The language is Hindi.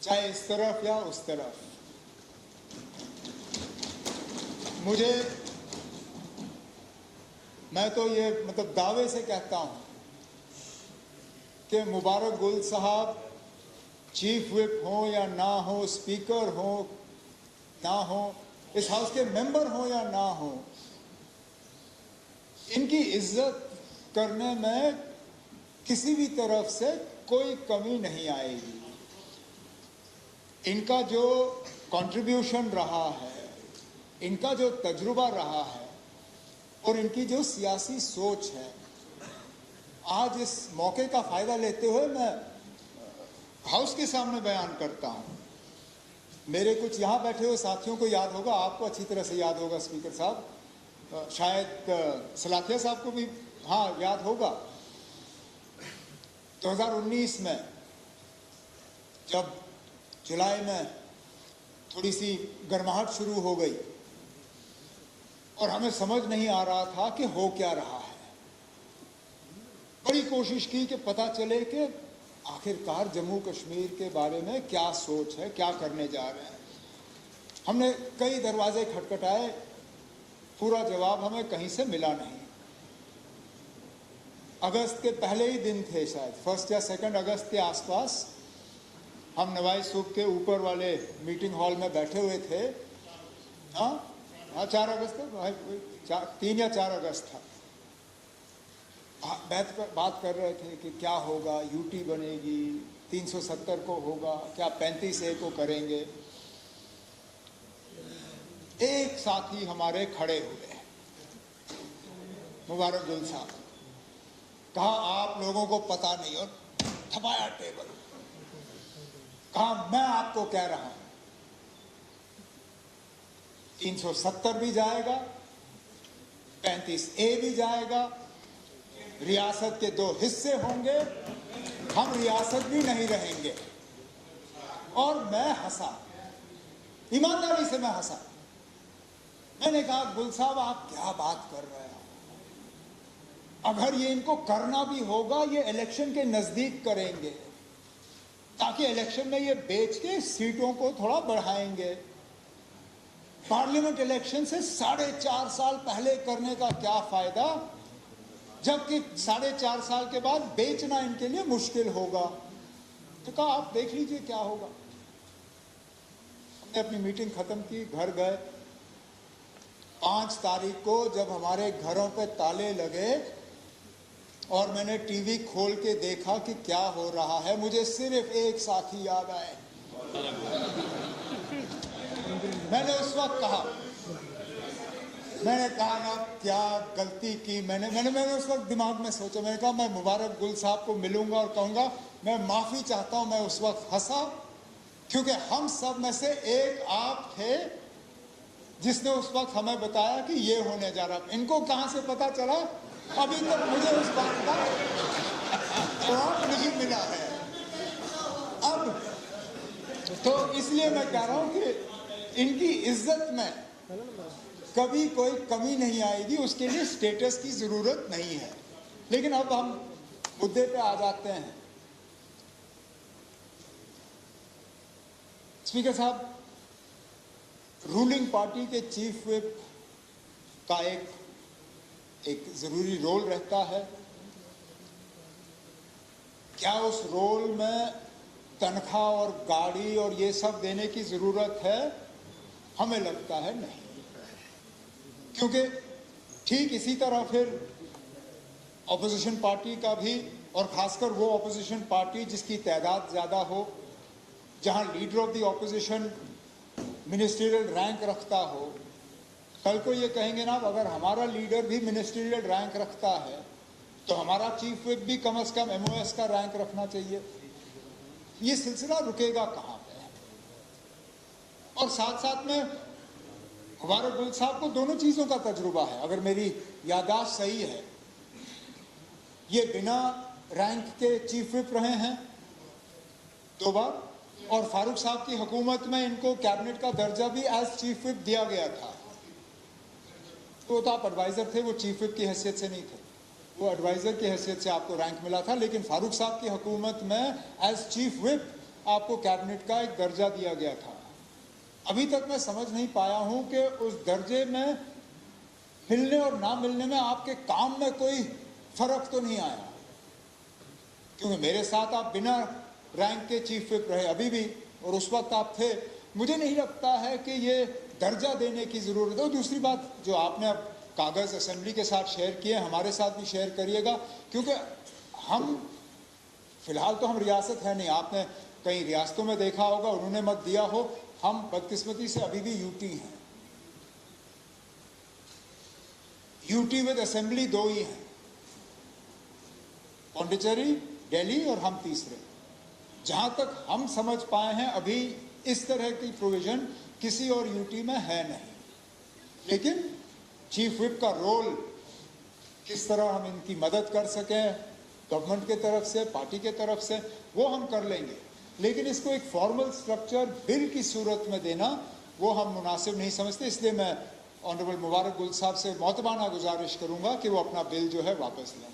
चाहे इस तरफ या उस तरफ। मैं तो ये मतलब दावे से कहता हूं कि मुबारक गुल साहब चीफ विप हो या ना हो, स्पीकर हो ना हो, इस हाउस के मेंबर हो या ना हो, इनकी इज्जत करने में किसी भी तरफ से कोई कमी नहीं आएगी। इनका जो कंट्रीब्यूशन रहा है, इनका जो तजुर्बा रहा है और इनकी जो सियासी सोच है, आज इस मौके का फायदा लेते हुए मैं हाउस के सामने बयान करता हूं। मेरे कुछ यहां बैठे हुए साथियों को याद होगा, आपको अच्छी तरह से याद होगा स्पीकर साहब, शायद सलाथिया साहब को भी हाँ याद होगा। 2019 में जब जुलाई में थोड़ी सी गर्माहट शुरू हो गई और हमें समझ नहीं आ रहा था कि हो क्या रहा है, बड़ी कोशिश की कि पता चले कि आखिरकार जम्मू कश्मीर के बारे में क्या सोच है, क्या करने जा रहे हैं। हमने कई दरवाजे खटखटाए, पूरा जवाब हमें कहीं से मिला नहीं। अगस्त के पहले ही दिन थे, शायद 1 या 2 अगस्त के आसपास, हम नवाई सूब के ऊपर वाले मीटिंग हॉल में बैठे हुए थे। हाँ 4 अगस्त था, 3 या 4 अगस्त था। बात कर रहे थे कि क्या होगा, यूटी बनेगी, 370 को होगा क्या, 35A को करेंगे। एक साथी हमारे खड़े हुए, मुबारक गुल साहब, कहा आप लोगों को पता नहीं, और थपाया टेबल, कहा मैं आपको कह रहा हूं 370 भी जाएगा, 35A भी जाएगा, रियासत के 2 हिस्से होंगे, हम रियासत भी नहीं रहेंगे। और मैं हंसा, ईमानदारी से मैं हंसा। मैंने कहा गुल साहब आप क्या बात कर रहे हो, अगर ये इनको करना भी होगा ये इलेक्शन के नजदीक करेंगे, ताकि इलेक्शन में ये बेच के सीटों को थोड़ा बढ़ाएंगे। पार्लियामेंट इलेक्शन से 4.5 साल पहले करने का क्या फायदा, जबकि 4.5 साल के बाद बेचना इनके लिए मुश्किल होगा। तो कहा आप देख लीजिए क्या होगा। हमने अपनी मीटिंग खत्म की, घर गए। 5 तारीख को जब हमारे घरों पे ताले लगे और मैंने टीवी खोल के देखा कि क्या हो रहा है, मुझे सिर्फ एक साथी याद आए। मैंने उस वक्त कहा, मैंने कहा ना क्या गलती की मैंने उस वक्त दिमाग में सोचा, मैंने कहा मैं मुबारक गुल साहब को मिलूंगा और कहूंगा मैं माफी चाहता हूं। मैं उस वक्त हंसा क्योंकि हम सब में से एक आप थे जिसने उस वक्त हमें बताया कि ये होने जा रहा। इनको कहां से पता चला, अभी तक मुझे उस बात का जवाब नहीं मिला है। अब तो इसलिए मैं कह रहा हूं कि इनकी इज्जत में कभी कोई कमी नहीं आएगी, उसके लिए स्टेटस की जरूरत नहीं है। लेकिन अब हम मुद्दे पे आ जाते हैं। स्पीकर साहब, रूलिंग पार्टी के चीफ विप का एक जरूरी रोल रहता है। क्या उस रोल में तनख्वाह और गाड़ी और ये सब देने की जरूरत है? हमें लगता है नहीं, क्योंकि ठीक इसी तरह फिर ऑपोजिशन पार्टी का भी, और खासकर वो ऑपोजिशन पार्टी जिसकी तादाद ज्यादा हो, जहां leader of the opposition ministerial rank रखता हो, कल को ये कहेंगे ना अगर हमारा लीडर भी मिनिस्ट्रियल रैंक रखता है तो हमारा चीफ विप भी कम से कम MOS का रैंक रखना चाहिए। ये सिलसिला रुकेगा कहां पे? और साथ साथ में मुबारक गुल साहब को दोनों चीजों का तजुर्बा है, अगर मेरी याददाश्त सही है। ये बिना रैंक के चीफ विप रहे हैं 2 बार, और फारूक साहब की हुकूमत में इनको कैबिनेट का दर्जा भी एज चीफ विप दिया गया था। तो आप एडवाइजर थे, वो चीफ विप की हैसियत से नहीं थे, वो एडवाइजर की हैसियत से आपको रैंक मिला था। लेकिन फारूक साहब की हुकूमत में एज चीफ विप आपको कैबिनेट का एक दर्जा दिया गया था। अभी तक मैं समझ नहीं पाया हूं कि उस दर्जे में मिलने और ना मिलने में आपके काम में कोई फर्क तो नहीं आया, क्योंकि मेरे साथ आप बिना रैंक के चीफ विप रहे अभी भी, और उस वक्त आप थे। मुझे नहीं लगता है कि ये दर्जा देने की जरूरत है। और दूसरी बात, जो आपने अब कागज असेंबली के साथ शेयर किए, हमारे साथ भी शेयर करिएगा, क्योंकि हम फिलहाल तो हम रियासत है नहीं। आपने कई रियासतों में देखा होगा, उन्होंने मत दिया हो, हम बदकिस्मती से अभी भी यूटी हैं। यूटी विद असेंबली 2 ही हैं, पौंडीचेरी, दिल्ली और हम तीसरे। जहां तक हम समझ पाए हैं अभी इस तरह की प्रोविजन किसी और यूटी में है नहीं। लेकिन चीफ विप का रोल, किस तरह हम इनकी मदद कर सकें गवर्नमेंट के तरफ से, पार्टी के तरफ से, वो हम कर लेंगे। लेकिन इसको एक फॉर्मल स्ट्रक्चर बिल की सूरत में देना, वो हम मुनासिब नहीं समझते। इसलिए मैं ऑनरेबल मुबारक गुल साहब से मौतबाना गुजारिश करूंगा कि वो अपना बिल जो है वापस लें।